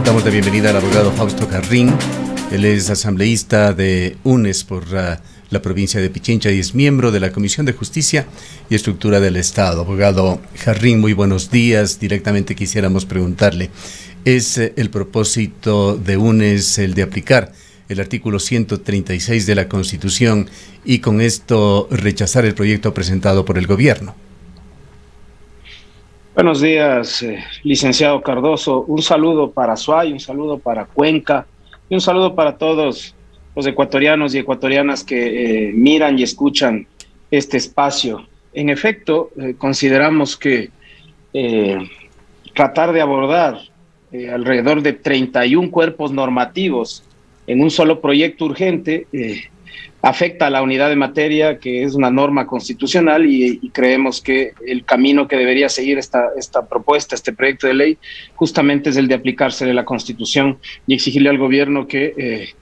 Damos la bienvenida al abogado Fausto Jarrín. Él es asambleísta de UNES por la provincia de Pichincha y es miembro de la Comisión de Justicia y Estructura del Estado. Abogado Jarrín, muy buenos días. Directamente quisiéramos preguntarle, ¿es el propósito de UNES el de aplicar el artículo 136 de la Constitución y con esto rechazar el proyecto presentado por el gobierno? Buenos días, licenciado Cardoso. Un saludo para Azuay, un saludo para Cuenca y un saludo para todos los ecuatorianos y ecuatorianas que miran y escuchan este espacio. En efecto, consideramos que tratar de abordar alrededor de 31 cuerpos normativos en un solo proyecto urgente afecta a la unidad de materia, que es una norma constitucional, y creemos que el camino que debería seguir esta propuesta, este proyecto de ley, justamente es el de aplicársele la Constitución y exigirle al gobierno que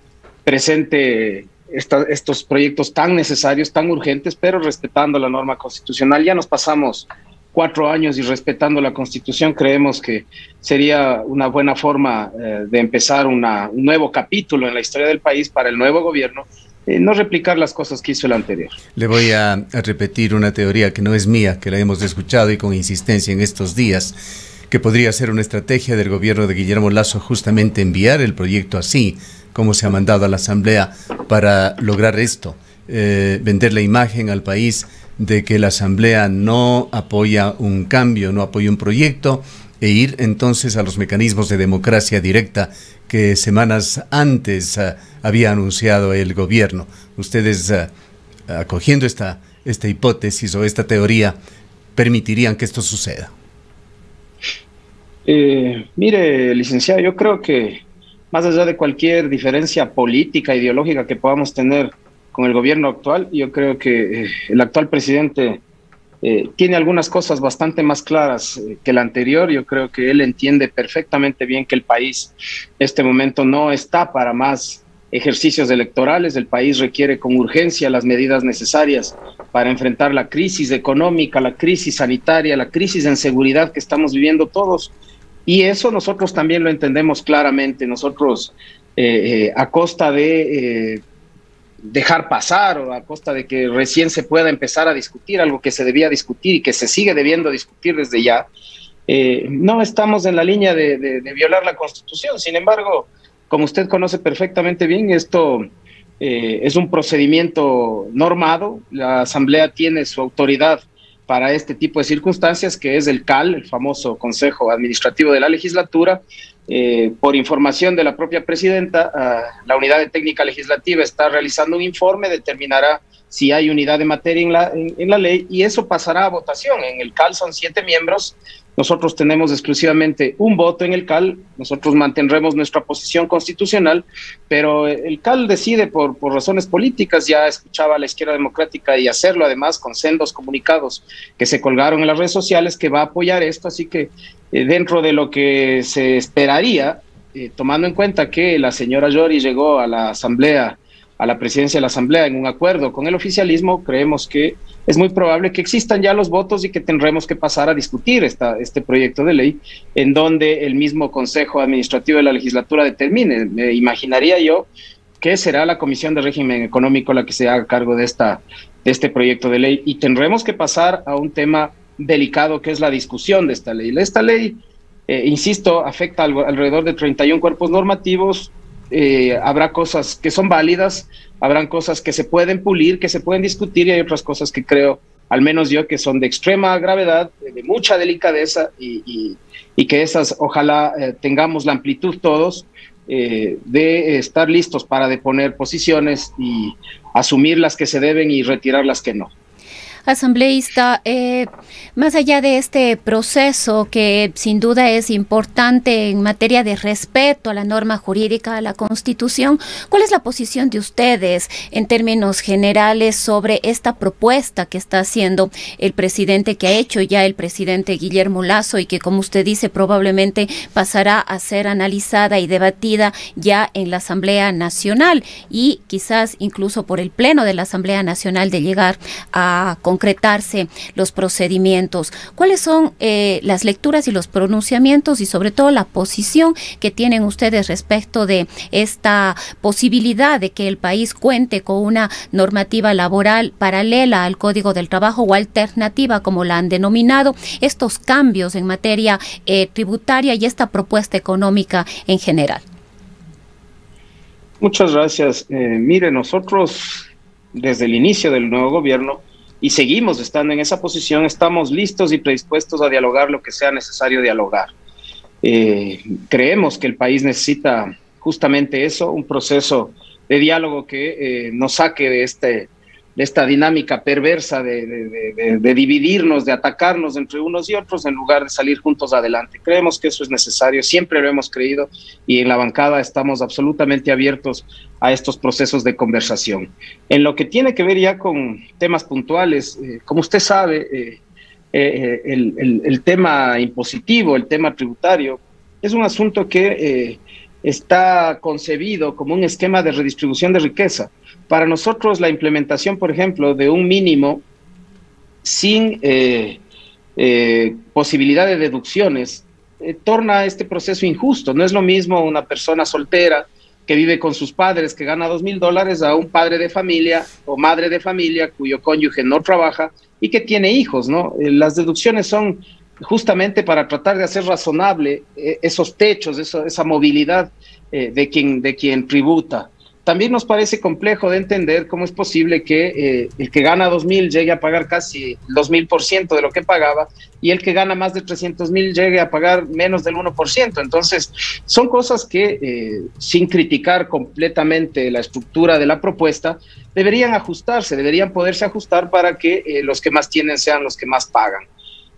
presente estos proyectos tan necesarios, tan urgentes, pero respetando la norma constitucional. Ya nos pasamos 4 años y respetando la Constitución, creemos que sería una buena forma de empezar un nuevo capítulo en la historia del país para el nuevo gobierno, no replicar las cosas que hizo el anterior. Le voy a repetir una teoría que no es mía, que la hemos escuchado y con insistencia en estos días, que podría ser una estrategia del gobierno de Guillermo Lasso justamente enviar el proyecto así, como se ha mandado a la Asamblea, para lograr esto, vender la imagen al país de que la Asamblea no apoya un cambio, no apoya un proyecto, e ir entonces a los mecanismos de democracia directa que semanas antes había anunciado el gobierno. Ustedes, acogiendo esta hipótesis o esta teoría, ¿permitirían que esto suceda? Mire, licenciado, yo creo que más allá de cualquier diferencia política, ideológica que podamos tener con el gobierno actual, yo creo que el actual presidente tiene algunas cosas bastante más claras que el anterior. Yo creo que él entiende perfectamente bien que el país en este momento no está para más ejercicios electorales. El país requiere con urgencia las medidas necesarias para enfrentar la crisis económica, la crisis sanitaria, la crisis en seguridad que estamos viviendo todos. Y eso nosotros también lo entendemos claramente. Nosotros, a costa de dejar pasar o a costa de que recién se pueda empezar a discutir algo que se debía discutir y que se sigue debiendo discutir desde ya, no estamos en la línea de violar la Constitución. Sin embargo, como usted conoce perfectamente bien, esto es un procedimiento normado. La Asamblea tiene su autoridad para este tipo de circunstancias, que es el CAL, el famoso Consejo Administrativo de la Legislatura. Por información de la propia presidenta, la Unidad de Técnica Legislativa está realizando un informe, determinará si hay unidad de materia en la ley, y eso pasará a votación. En el CAL son 7 miembros, nosotros tenemos exclusivamente un voto en el CAL, nosotros mantendremos nuestra posición constitucional, pero el CAL decide por razones políticas. Ya escuchaba a la izquierda democrática y hacerlo además con sendos comunicados que se colgaron en las redes sociales, que va a apoyar esto. Así que dentro de lo que se esperaría, tomando en cuenta que la señora Yori llegó a la Asamblea, a la presidencia de la Asamblea en un acuerdo con el oficialismo, creemos que es muy probable que existan ya los votos y que tendremos que pasar a discutir este proyecto de ley, en donde el mismo Consejo Administrativo de la Legislatura determine. Me imaginaría yo que será la Comisión de Régimen Económico la que se haga cargo de este proyecto de ley, y tendremos que pasar a un tema delicado, que es la discusión de esta ley. Esta ley, insisto, afecta alrededor de 31 cuerpos normativos. Habrá cosas que son válidas, habrán cosas que se pueden pulir, que se pueden discutir, y hay otras cosas que creo, al menos yo, que son de extrema gravedad, de mucha delicadeza, y que esas ojalá tengamos la amplitud todos de estar listos para deponer posiciones y asumir las que se deben y retirar las que no. Asambleísta, más allá de este proceso que sin duda es importante en materia de respeto a la norma jurídica, a la Constitución, ¿cuál es la posición de ustedes en términos generales sobre esta propuesta que está haciendo el presidente, que ha hecho ya el presidente Guillermo Lasso, y que, como usted dice, probablemente pasará a ser analizada y debatida ya en la Asamblea Nacional y quizás incluso por el Pleno de la Asamblea Nacional de llegar a concretarse los procedimientos. ¿Cuáles son las lecturas y los pronunciamientos y sobre todo la posición que tienen ustedes respecto de esta posibilidad de que el país cuente con una normativa laboral paralela al Código del Trabajo o alternativa, como la han denominado, estos cambios en materia tributaria y esta propuesta económica en general? Muchas gracias. Mire, nosotros desde el inicio del nuevo gobierno, y seguimos estando en esa posición, estamos listos y predispuestos a dialogar lo que sea necesario dialogar. Creemos que el país necesita justamente eso, un proceso de diálogo que nos saque de esta dinámica perversa de dividirnos, de atacarnos entre unos y otros en lugar de salir juntos adelante. Creemos que eso es necesario, siempre lo hemos creído y en la bancada estamos absolutamente abiertos a estos procesos de conversación. En lo que tiene que ver ya con temas puntuales, como usted sabe, el tema impositivo, el tema tributario, es un asunto que está concebido como un esquema de redistribución de riqueza. Para nosotros la implementación, por ejemplo, de un mínimo sin posibilidad de deducciones torna este proceso injusto. No es lo mismo una persona soltera que vive con sus padres, que gana $2,000, a un padre de familia o madre de familia cuyo cónyuge no trabaja y que tiene hijos, ¿no? Las deducciones son justamente para tratar de hacer razonable esos techos, esa movilidad de quien tributa. También nos parece complejo de entender cómo es posible que el que gana 2,000 llegue a pagar casi el 2,000% de lo que pagaba y el que gana más de 300,000 llegue a pagar menos del 1%. Entonces, son cosas que, sin criticar completamente la estructura de la propuesta, deberían ajustarse, deberían poderse ajustar para que los que más tienen sean los que más pagan.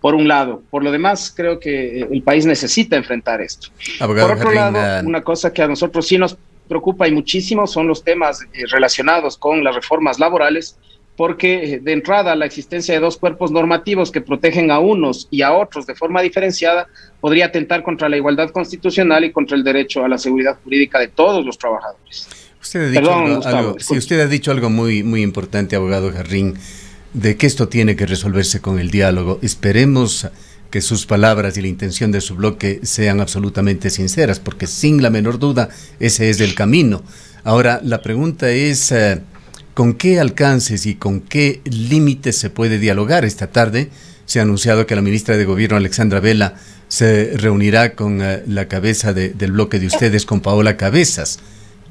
Por un lado. Por lo demás, creo que el país necesita enfrentar esto. Abogado por otro Jarrín, lado, una cosa que a nosotros sí nos preocupa y muchísimo son los temas relacionados con las reformas laborales, porque de entrada la existencia de dos cuerpos normativos que protegen a unos y a otros de forma diferenciada podría atentar contra la igualdad constitucional y contra el derecho a la seguridad jurídica de todos los trabajadores. Usted ha dicho algo muy, muy importante, abogado Jarrín, de que esto tiene que resolverse con el diálogo. Esperemos que sus palabras y la intención de su bloque sean absolutamente sinceras, porque sin la menor duda ese es el camino. Ahora, la pregunta es, ¿con qué alcances y con qué límites se puede dialogar? Esta tarde se ha anunciado que la ministra de Gobierno, Alexandra Vela, se reunirá con la cabeza del bloque de ustedes, con Paola Cabezas.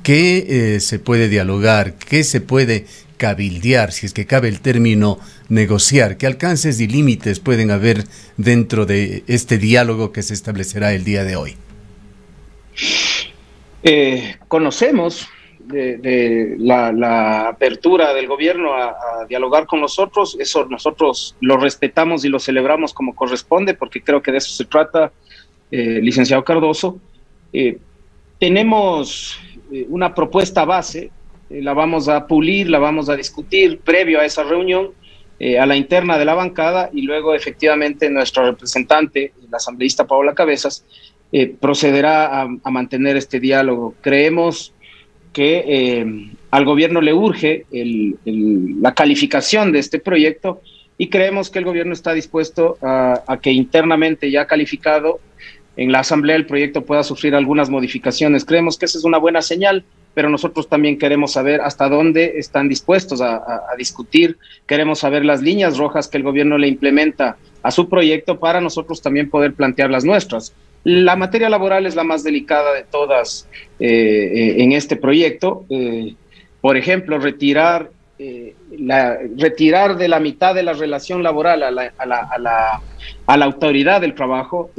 ¿Qué se puede dialogar? ¿Qué se puede cabildear, si es que cabe el término negociar? ¿Qué alcances y límites pueden haber dentro de este diálogo que se establecerá el día de hoy? Conocemos de la apertura del gobierno a dialogar con nosotros. Eso nosotros lo respetamos y lo celebramos como corresponde, porque creo que de eso se trata, licenciado Cardoso. Tenemos una propuesta base. La vamos a pulir, la vamos a discutir previo a esa reunión, a la interna de la bancada, y luego efectivamente nuestra representante, la asambleísta Paola Cabezas, procederá a mantener este diálogo. Creemos que al gobierno le urge la calificación de este proyecto y creemos que el gobierno está dispuesto a que internamente, ya calificado en la asamblea, el proyecto pueda sufrir algunas modificaciones. Creemos que esa es una buena señal, pero nosotros también queremos saber hasta dónde están dispuestos a discutir. Queremos saber las líneas rojas que el gobierno le implementa a su proyecto para nosotros también poder plantear las nuestras. La materia laboral es la más delicada de todas en este proyecto. Por ejemplo, retirar de la mitad de la relación laboral a la autoridad del trabajo,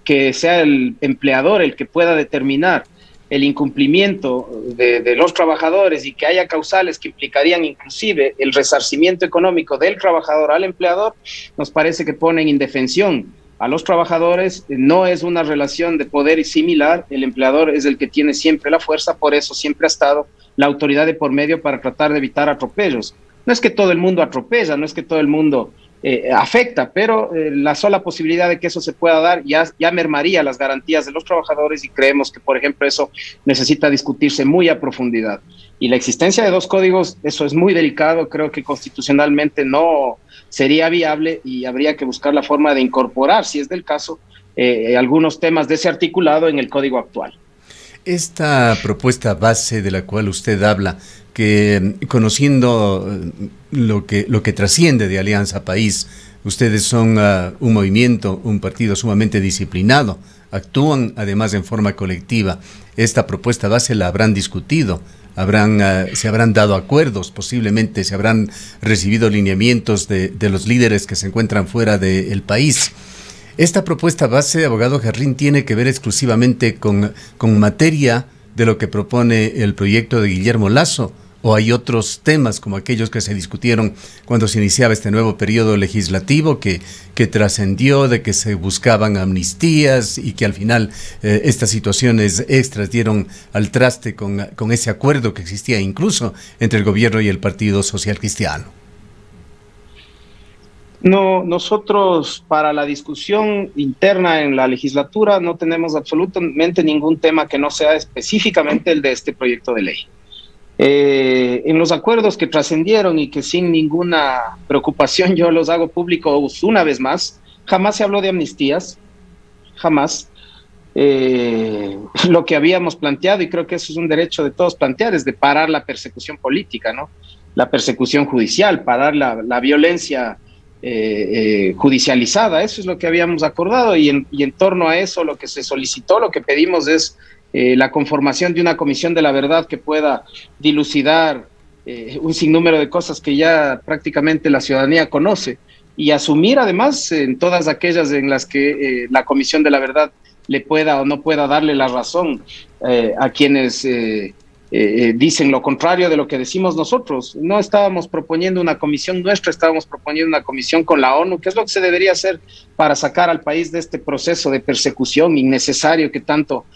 que sea el empleador el que pueda determinar el incumplimiento de los trabajadores y que haya causales que implicarían inclusive el resarcimiento económico del trabajador al empleador, nos parece que pone en indefensión a los trabajadores. No es una relación de poder similar, el empleador es el que tiene siempre la fuerza, por eso siempre ha estado la autoridad de por medio para tratar de evitar atropellos. No es que todo el mundo atropella, no es que todo el mundo afecta, pero la sola posibilidad de que eso se pueda dar ya mermaría las garantías de los trabajadores, y creemos que, por ejemplo, eso necesita discutirse muy a profundidad. Y la existencia de dos códigos, eso es muy delicado, creo que constitucionalmente no sería viable y habría que buscar la forma de incorporar, si es del caso, algunos temas de ese articulado en el código actual. Esta propuesta base de la cual usted habla, que conociendo lo que trasciende de Alianza País, ustedes son un movimiento, un partido sumamente disciplinado, actúan además en forma colectiva. Esta propuesta base la habrán discutido, se habrán dado acuerdos, posiblemente se habrán recibido lineamientos de los líderes que se encuentran fuera del país. Esta propuesta base, abogado Jarrín, tiene que ver exclusivamente con materia de lo que propone el proyecto de Guillermo Lasso, o hay otros temas como aquellos que se discutieron cuando se iniciaba este nuevo periodo legislativo que trascendió de que se buscaban amnistías y que al final estas situaciones extras dieron al traste con ese acuerdo que existía incluso entre el gobierno y el Partido Social Cristiano. No, nosotros para la discusión interna en la legislatura no tenemos absolutamente ningún tema que no sea específicamente el de este proyecto de ley. En los acuerdos que trascendieron y que sin ninguna preocupación yo los hago públicos una vez más, jamás se habló de amnistías, jamás. Lo que habíamos planteado, y creo que eso es un derecho de todos plantear, es de parar la persecución política, ¿no? La persecución judicial, parar la violencia judicializada. Eso es lo que habíamos acordado, y en torno a eso lo que se solicitó, lo que pedimos es la conformación de una comisión de la verdad que pueda dilucidar un sinnúmero de cosas que ya prácticamente la ciudadanía conoce, y asumir además en todas aquellas en las que la comisión de la verdad le pueda o no pueda darle la razón a quienes dicen lo contrario de lo que decimos nosotros. No estábamos proponiendo una comisión nuestra, estábamos proponiendo una comisión con la ONU, que es lo que se debería hacer para sacar al país de este proceso de persecución innecesario que tanto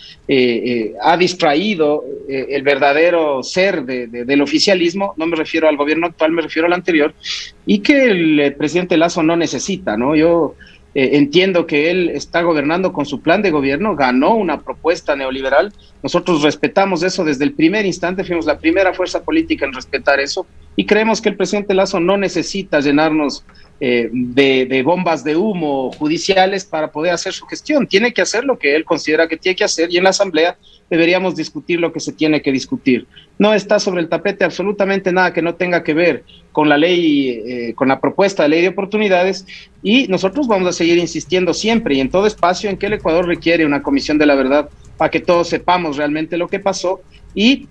ha distraído el verdadero ser del oficialismo. No me refiero al gobierno actual, me refiero al anterior, y que el presidente Lasso no necesita, ¿no? Yo entiendo que él está gobernando con su plan de gobierno, ganó una propuesta neoliberal. Nosotros respetamos eso desde el primer instante, fuimos la primera fuerza política en respetar eso, y creemos que el presidente Lasso no necesita llenarnos de bombas de humo judiciales para poder hacer su gestión. Tiene que hacer lo que él considera que tiene que hacer, y en la Asamblea deberíamos discutir lo que se tiene que discutir. No está sobre el tapete absolutamente nada que no tenga que ver con la ley, con la propuesta de ley de oportunidades, y nosotros vamos a seguir insistiendo siempre y en todo espacio en que el Ecuador requiere una comisión de la verdad para que todos sepamos realmente lo que pasó y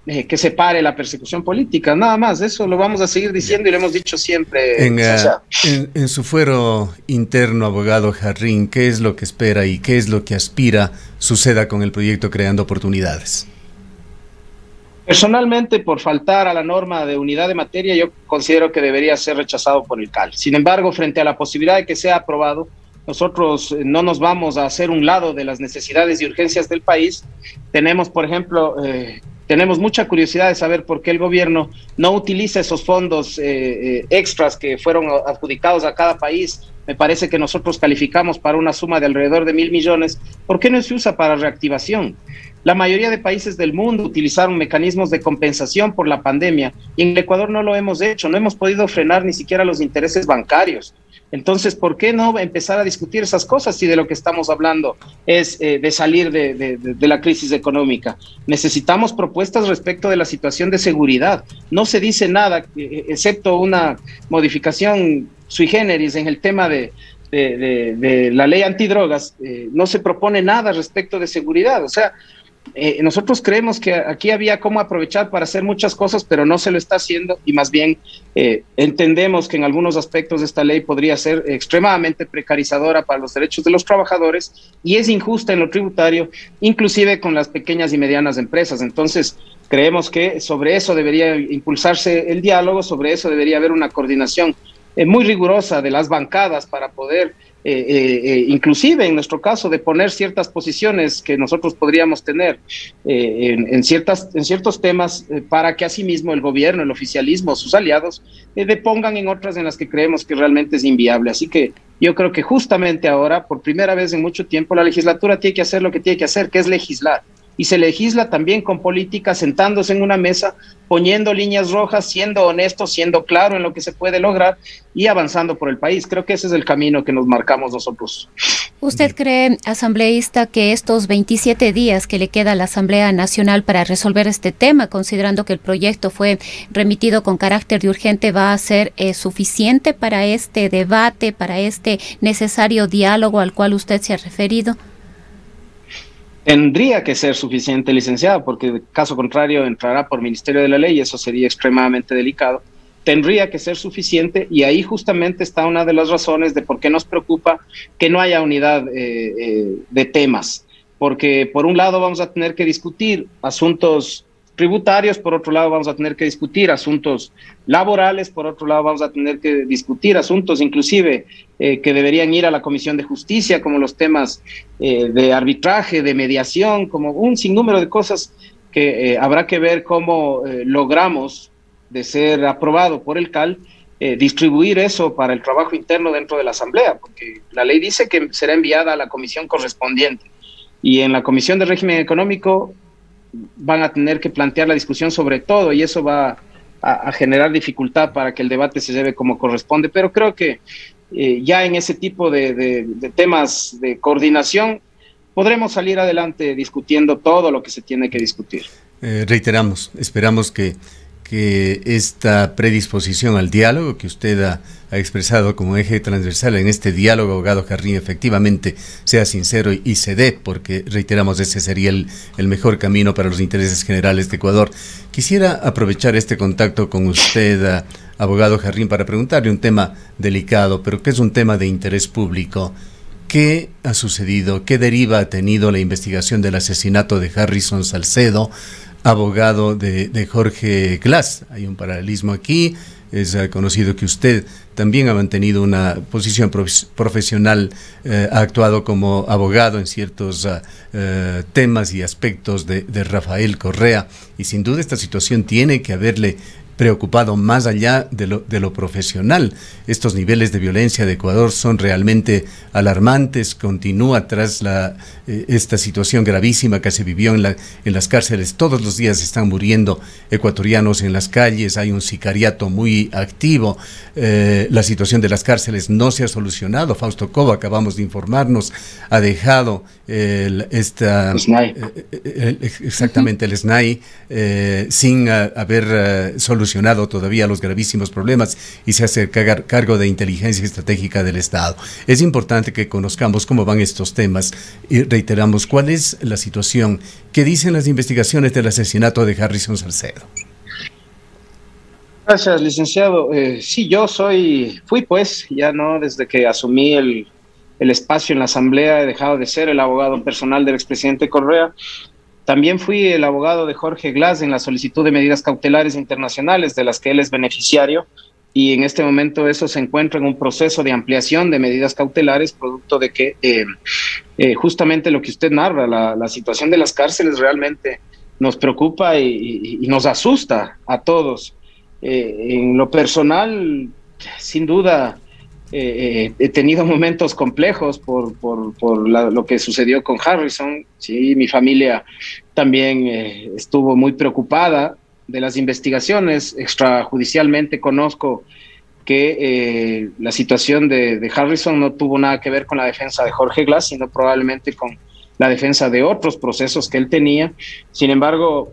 que se pare la persecución política. Nada más, eso lo vamos a seguir diciendo y lo hemos dicho siempre. En su fuero interno, abogado Jarrín, ¿qué es lo que espera y qué es lo que aspira suceda con el proyecto Creando Oportunidades? Personalmente, por faltar a la norma de unidad de materia, yo considero que debería ser rechazado por el CAL. Sin embargo, frente a la posibilidad de que sea aprobado, nosotros no nos vamos a hacer un lado de las necesidades y urgencias del país. Tenemos, por ejemplo, tenemos mucha curiosidad de saber por qué el gobierno no utiliza esos fondos extras que fueron adjudicados a cada país. Me parece que nosotros calificamos para una suma de alrededor de 1.000 millones. ¿Por qué no se usa para reactivación? La mayoría de países del mundo utilizaron mecanismos de compensación por la pandemia, y en el Ecuador no lo hemos hecho, no hemos podido frenar ni siquiera los intereses bancarios. Entonces, ¿por qué no empezar a discutir esas cosas si de lo que estamos hablando es de salir de la crisis económica? Necesitamos propuestas respecto de la situación de seguridad. No se dice nada, excepto una modificación sui generis en el tema de la ley antidrogas. No se propone nada respecto de seguridad. O sea, nosotros creemos que aquí había cómo aprovechar para hacer muchas cosas, pero no se lo está haciendo, y más bien entendemos que en algunos aspectos esta ley podría ser extremadamente precarizadora para los derechos de los trabajadores y es injusta en lo tributario, inclusive con las pequeñas y medianas empresas. Entonces, creemos que sobre eso debería impulsarse el diálogo, sobre eso debería haber una coordinación muy rigurosa de las bancadas para poder inclusive en nuestro caso, de poner ciertas posiciones que nosotros podríamos tener en ciertos temas para que asimismo el gobierno, el oficialismo, sus aliados, depongan en otras en las que creemos que realmente es inviable. Así que yo creo que justamente ahora, por primera vez en mucho tiempo, la legislatura tiene que hacer lo que tiene que hacer, que es legislar. Y se legisla también con política, sentándose en una mesa, poniendo líneas rojas, siendo honesto, siendo claro en lo que se puede lograr y avanzando por el país. Creo que ese es el camino que nos marcamos nosotros. ¿Usted cree, asambleísta, que estos 27 días que le queda a la Asamblea Nacional para resolver este tema, considerando que el proyecto fue remitido con carácter de urgente, va a ser suficiente para este debate, para este necesario diálogo al cual usted se ha referido? Tendría que ser suficiente, licenciada, porque de caso contrario entrará por Ministerio de la Ley y eso sería extremadamente delicado. Tendría que ser suficiente y ahí justamente está una de las razones de por qué nos preocupa que no haya unidad de temas, porque por un lado vamos a tener que discutir asuntos tributarios, por otro lado vamos a tener que discutir asuntos laborales, por otro lado vamos a tener que discutir asuntos inclusive que deberían ir a la Comisión de Justicia, como los temas de arbitraje, de mediación, como un sinnúmero de cosas que habrá que ver cómo logramos, de ser aprobado por el CAL, distribuir eso para el trabajo interno dentro de la Asamblea, porque la ley dice que será enviada a la comisión correspondiente y en la Comisión de Régimen Económico van a tener que plantear la discusión sobre todo y eso va a generar dificultad para que el debate se lleve como corresponde, pero creo que ya en ese tipo de temas de coordinación podremos salir adelante discutiendo todo lo que se tiene que discutir. Reiteramos, esperamos que esta predisposición al diálogo que usted ha expresado como eje transversal en este diálogo, abogado Jarrín, efectivamente sea sincero y se dé, porque reiteramos, ese sería el mejor camino para los intereses generales de Ecuador. Quisiera aprovechar este contacto con usted, abogado Jarrín, para preguntarle un tema delicado, pero que es un tema de interés público. ¿Qué ha sucedido? ¿Qué deriva ha tenido la investigación del asesinato de Harrison Salcedo, abogado de Jorge Glass? Hay un paralelismo aquí. Es conocido que usted también ha mantenido una posición profesional, ha actuado como abogado en ciertos temas y aspectos de Rafael Correa, y sin duda esta situación tiene que haberle preocupado más allá de lo profesional. Estos niveles de violencia de Ecuador son realmente alarmantes. Continúa tras esta situación gravísima que se vivió en las cárceles. Todos los días están muriendo ecuatorianos en las calles, hay un sicariato muy activo, la situación de las cárceles no se ha solucionado. Fausto Cobo, acabamos de informarnos, ha dejado exactamente el SNAI sin haber solucionado todavía los gravísimos problemas y se hace cargo de inteligencia estratégica del Estado. Es importante que conozcamos cómo van estos temas y reiteramos cuál es la situación. ¿Qué dicen las investigaciones del asesinato de Harrison Salcedo? Gracias, licenciado. Sí, fui pues, ya no, desde que asumí el espacio en la Asamblea, he dejado de ser el abogado personal del expresidente Correa. También fui el abogado de Jorge Glass en la solicitud de medidas cautelares internacionales de las que él es beneficiario, y en este momento eso se encuentra en un proceso de ampliación de medidas cautelares, producto de que justamente lo que usted narra, la situación de las cárceles realmente nos preocupa y nos asusta a todos. En lo personal, sin duda, he tenido momentos complejos por lo que sucedió con Harrison. Sí, mi familia también estuvo muy preocupada de las investigaciones. Extrajudicialmente conozco que la situación de Harrison no tuvo nada que ver con la defensa de Jorge Glass, sino probablemente con la defensa de otros procesos que él tenía. Sin embargo,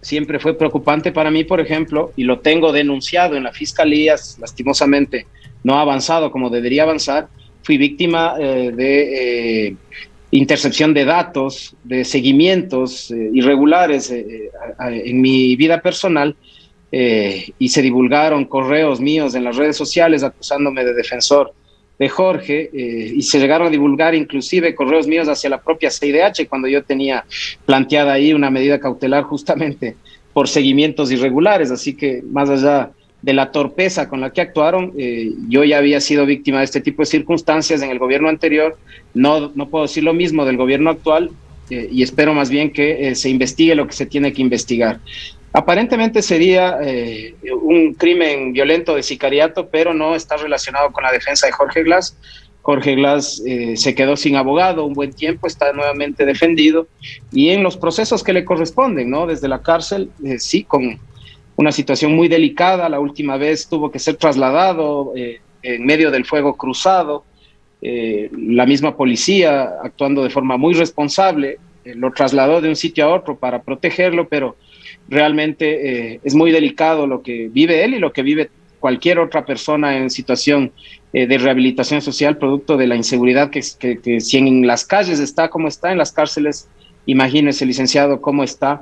siempre fue preocupante para mí, por ejemplo, y lo tengo denunciado en la fiscalía, lastimosamente no ha avanzado como debería avanzar. Fui víctima de intercepción de datos, de seguimientos irregulares en mi vida personal, y se divulgaron correos míos en las redes sociales acusándome de defensor de Jorge, y se llegaron a divulgar inclusive correos míos hacia la propia CIDH cuando yo tenía planteada ahí una medida cautelar justamente por seguimientos irregulares. Así que más allá de la torpeza con la que actuaron. Yo ya había sido víctima de este tipo de circunstancias en el gobierno anterior, no puedo decir lo mismo del gobierno actual, y espero más bien que se investigue lo que se tiene que investigar. Aparentemente sería un crimen violento de sicariato, pero no está relacionado con la defensa de Jorge Glass. Jorge Glass se quedó sin abogado un buen tiempo, está nuevamente defendido, y en los procesos que le corresponden, ¿no? Desde la cárcel, sí, con una situación muy delicada. La última vez tuvo que ser trasladado en medio del fuego cruzado. La misma policía, actuando de forma muy responsable, lo trasladó de un sitio a otro para protegerlo, pero realmente es muy delicado lo que vive él y lo que vive cualquier otra persona en situación de rehabilitación social, producto de la inseguridad que si en las calles está como está, en las cárceles, imagínese, licenciado, cómo está.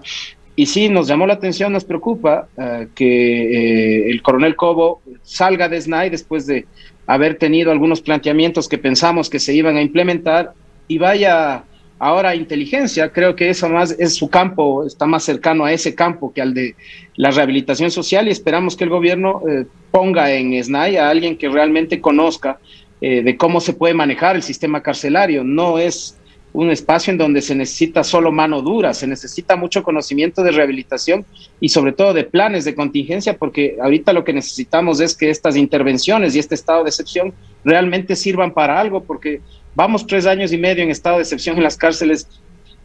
Y sí, nos llamó la atención, nos preocupa que el coronel Cobo salga de SNAI después de haber tenido algunos planteamientos que pensamos que se iban a implementar, y vaya ahora a inteligencia. Creo que eso más es su campo, está más cercano a ese campo que al de la rehabilitación social, y esperamos que el gobierno ponga en SNAI a alguien que realmente conozca de cómo se puede manejar el sistema carcelario. No es un espacio en donde se necesita solo mano dura, se necesita mucho conocimiento de rehabilitación y sobre todo de planes de contingencia, porque ahorita lo que necesitamos es que estas intervenciones y este estado de excepción realmente sirvan para algo, porque vamos 3 años y medio en estado de excepción en las cárceles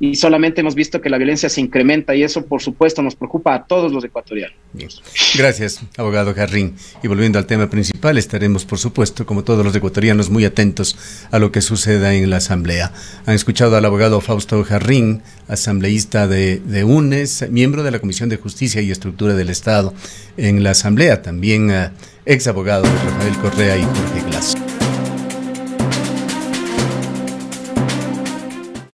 y solamente hemos visto que la violencia se incrementa, y eso por supuesto nos preocupa a todos los ecuatorianos. Bien. Gracias, abogado Jarrín. Y volviendo al tema principal, estaremos por supuesto, como todos los ecuatorianos, muy atentos a lo que suceda en la Asamblea. Han escuchado al abogado Fausto Jarrín, asambleísta de UNES, miembro de la Comisión de Justicia y Estructura del Estado en la Asamblea, también ex abogado Rafael Correa y Jorge Glass.